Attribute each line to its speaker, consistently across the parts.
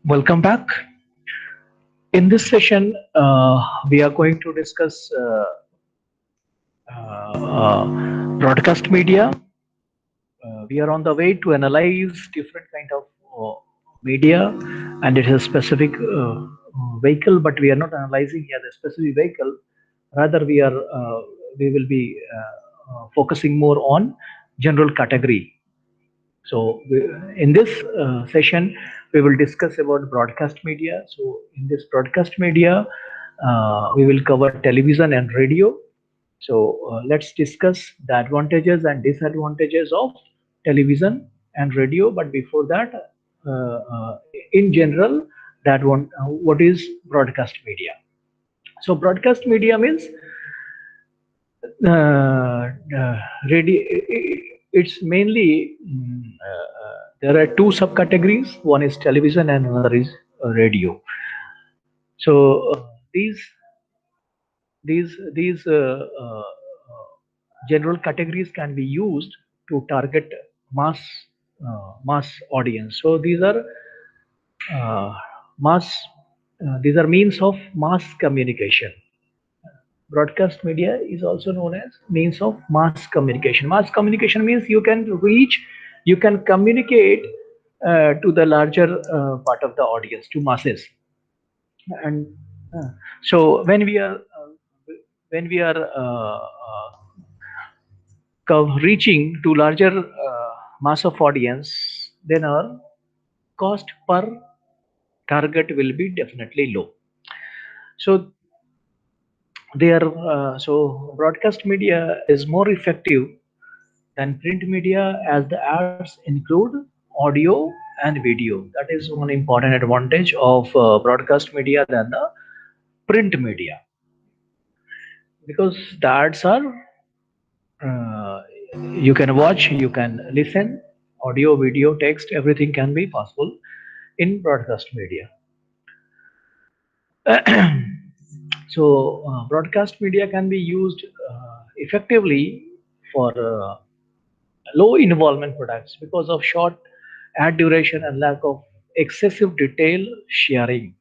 Speaker 1: Welcome back. In this session, we are going to discuss broadcast media. We are on the way to analyze different kind of media, and it is a specific vehicle, but we are not analyzing here the specific vehicle. Rather, we will be focusing more on general category. So, in this session, we will discuss about broadcast media. So, in this broadcast media, we will cover television and radio. So, let's discuss the advantages and disadvantages of television and radio. But before that, in general, that one, what is broadcast media? So, broadcast media means radio. It's mainly there are two subcategories. One is television and another is radio. So these general categories can be used to target mass mass audience. So uh, mass these are means of mass communication. Broadcast media is also known as means of mass communication. Mass communication means you can reach, you can communicate to the larger part of the audience, to masses. And so when we are reaching to larger mass of audience, then our cost per target will be definitely low. So broadcast media is more effective than print media, as the ads include audio and video. That is one important advantage of broadcast media than the print media, because the ads are uh, you can watch, you can listen, audio, video, text, everything can be possible in broadcast media. So broadcast media can be used effectively for low involvement products because of short ad duration and lack of excessive detail sharing.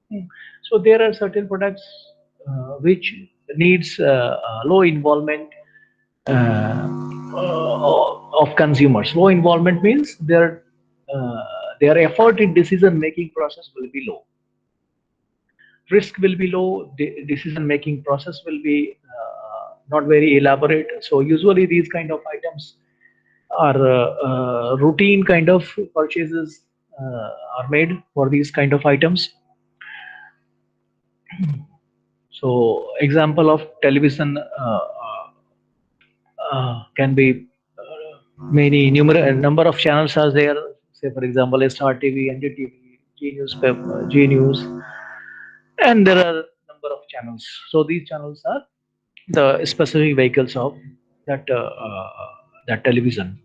Speaker 1: Hmm. So there are certain products which needs low involvement of consumers. Low involvement means their effort in decision making process will be low, risk will be low, decision making process will be not very elaborate. So usually these kind of items are routine kind of purchases are made for these kind of items. So example of television can be many numerous number of channels are there. Say for example, Star TV, NDTV, G newspaper, G News, and there are number of channels. So these channels are the specific vehicles of that that television.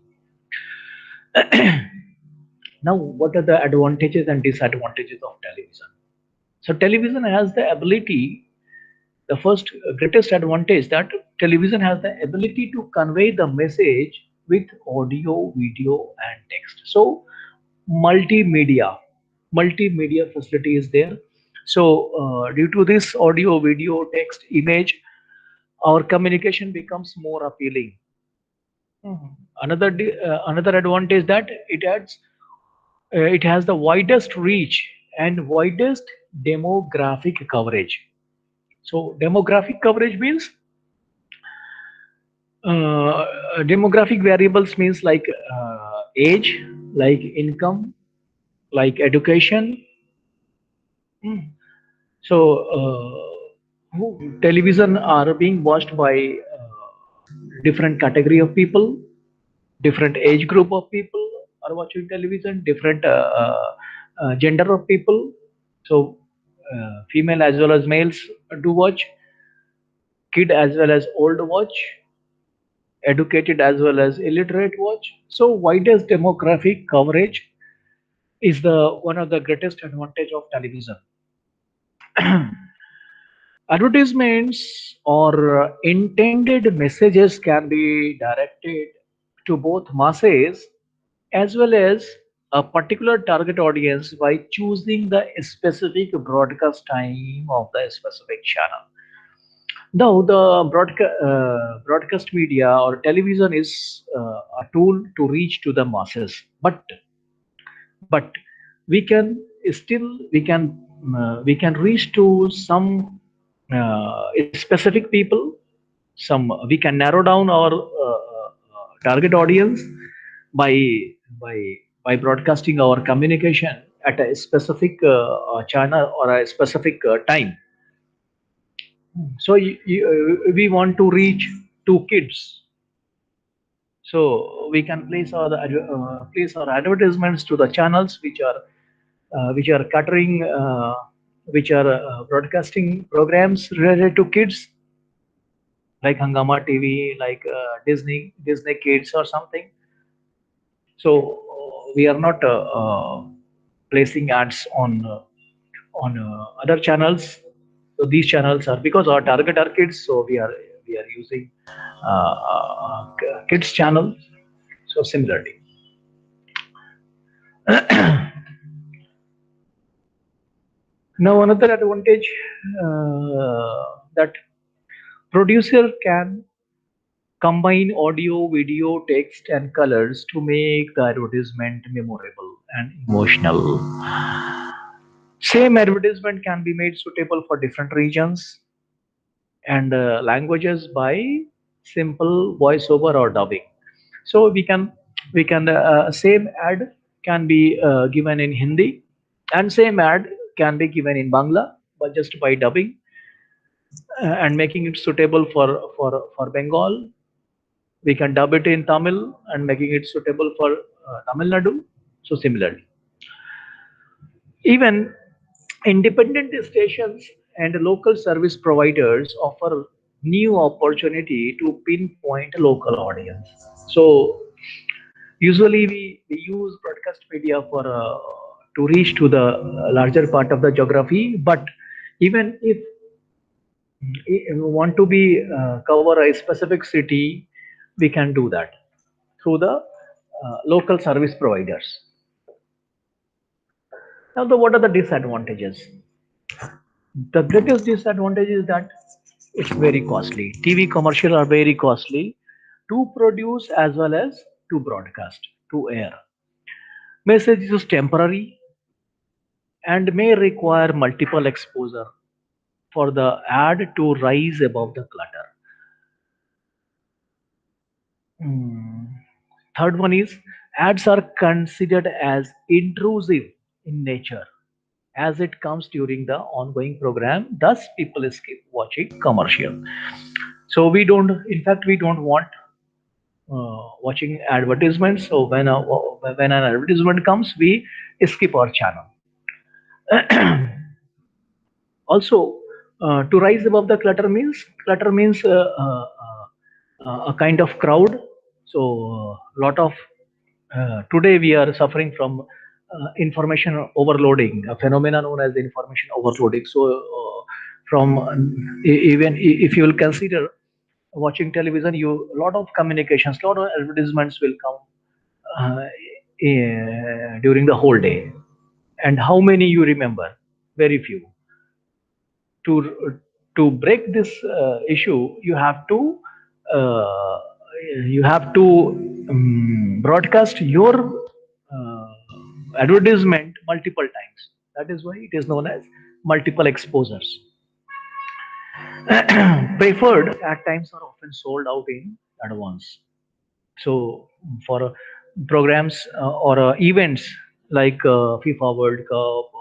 Speaker 1: Now, what are the advantages and disadvantages of television? So television has the ability, the first greatest advantage, that television has the ability to convey the message with audio, video, and text. So multimedia, multimedia facility is there. So due to this audio, video, text, image, our communication becomes more appealing. Another advantage that it has the widest reach and widest demographic coverage. So demographic coverage means demographic variables means like age, like income, like education. Mm. So television are being watched by different category of people, different age group of people are watching television, different gender of people. So female as well as males do watch, kid as well as old watch, educated as well as illiterate watch. So widest demographic coverage is the one of the greatest advantage of television. Advertisements or intended messages can be directed to both masses as well as a particular target audience by choosing the specific broadcast time of the specific channel. Now, the broadcast media or television is a tool to reach to the masses, but we can we can reach to some specific people. Some we can narrow down our target audience by by by broadcasting our communication at a specific channel or a specific time. So we want to reach to kids, so we can place our advertisements to the channels which are catering, which are broadcasting programs related to kids, like Hangama TV, like Disney Kids or something. So we are not placing ads on other channels. So these channels are, because our target are kids, so we are using kids channel. So similarly, now another advantage, that producer can combine audio, video, text, and colors to make the advertisement memorable and emotional. Same advertisement can be made suitable for different regions and languages by simple voiceover or dubbing. So we can same ad can be given in Hindi, and same ad can be given in Bangla, but just by dubbing and making it suitable for Bengal. We can dub it in Tamil and making it suitable for Tamil Nadu. So similarly, even independent stations and local service providers offer new opportunity to pinpoint local audience. So usually we use broadcast media for to reach to the larger part of the geography, but even if we want to be cover a specific city, we can do that through the local service providers. Now, what are the disadvantages? The greatest disadvantage is that it's very costly. TV commercials are very costly to produce as well as to broadcast, to air. Message is temporary and may require multiple exposure for the ad to rise above the clutter. Hmm. Third one is ads are considered as intrusive in nature as it comes during the ongoing program. Thus, people skip watching commercial. So in fact, we don't want watching advertisements. So when an advertisement comes, we skip our channel. Also, to rise above the clutter means a kind of crowd. So lot of today we are suffering from information overloading, a phenomena known as information overloading. So from even if you will consider watching television, you a lot of communications, lot of advertisements will come during the whole day. And how many you remember? Very few. To break this issue, uh, you have to broadcast your uh, advertisement multiple times. That is why it is known as multiple exposures. Preferred at times are often sold out in advance. So for programs or events like FIFA World Cup,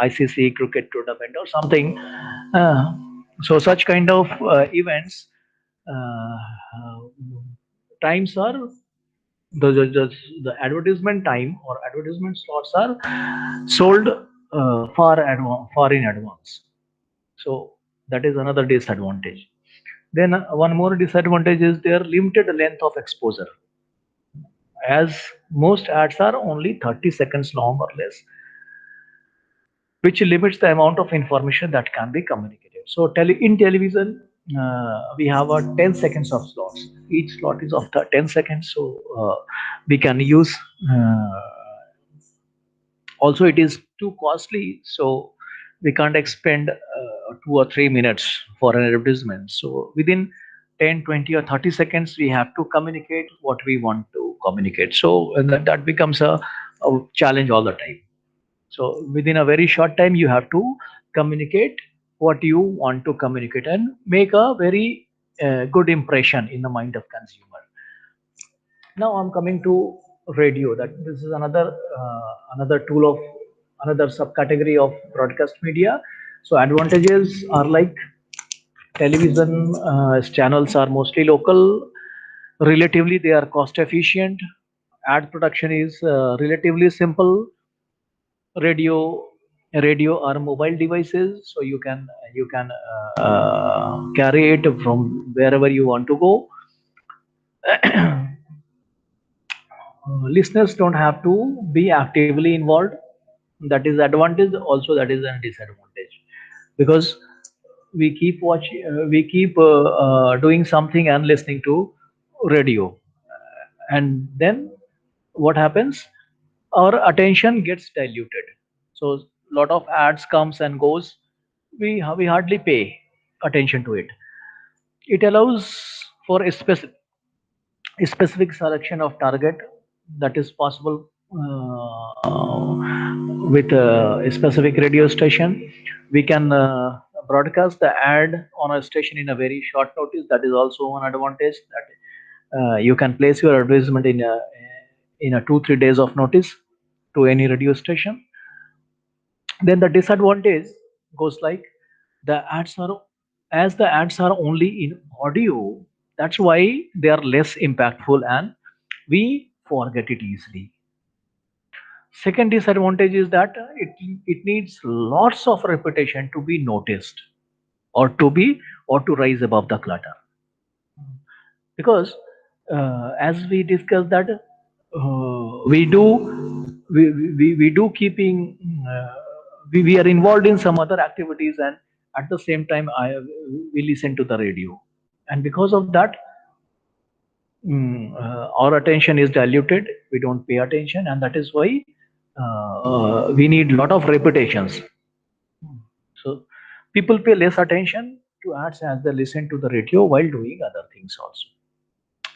Speaker 1: ICC cricket tournament or something. So such kind of events, uh, times are the advertisement time or advertisement slots are sold far in advance. So that is another disadvantage. Then one more disadvantage is their limited length of exposure, as most ads are only 30 seconds long or less, which limits the amount of information that can be communicated. So in television, we have a 10 seconds of slots. Each slot is of 10 seconds, so we can use Also, it is too costly, so we can't expend 2 or 3 minutes for an advertisement. So within 10, 20, or 30 seconds, we have to communicate what we want to communicate. So that becomes a challenge all the time. So within a very short time, you have to communicate what you want to communicate and make a very good impression in the mind of consumer. Now I'm coming to radio. That this is another tool of another subcategory of broadcast media. So advantages are like television channels are mostly local. Relatively, they are cost efficient. Ad production is relatively simple. Radio are mobile devices, so you can carry it from wherever you want to go. Listeners don't have to be actively involved. That is advantage, also that is a disadvantage, because we keep doing something and listening to radio, and then what happens, our attention gets diluted. So lot of ads comes and goes, we hardly pay attention to it. It allows for a specific selection of target that is possible with a specific radio station. We can broadcast the ad on a station in a very short notice. That is also one advantage, that you can place your advertisement in a 2 3 days of notice to any radio station. Then the disadvantage goes like, the ads are as the ads are only in audio, that's why they are less impactful and we forget it easily. Second disadvantage is that it needs lots of repetition to be noticed, or to rise above the clutter, because as we discussed that we do keeping we are involved in some other activities, and at the same time we listen to the radio, and because of that our attention is diluted, we don't pay attention, and that is why we need lot of repetitions. So people pay less attention to ads as they listen to the radio while doing other things also.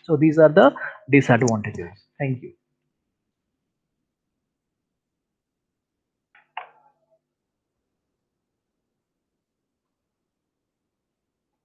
Speaker 1: So these are the disadvantages. Thank you.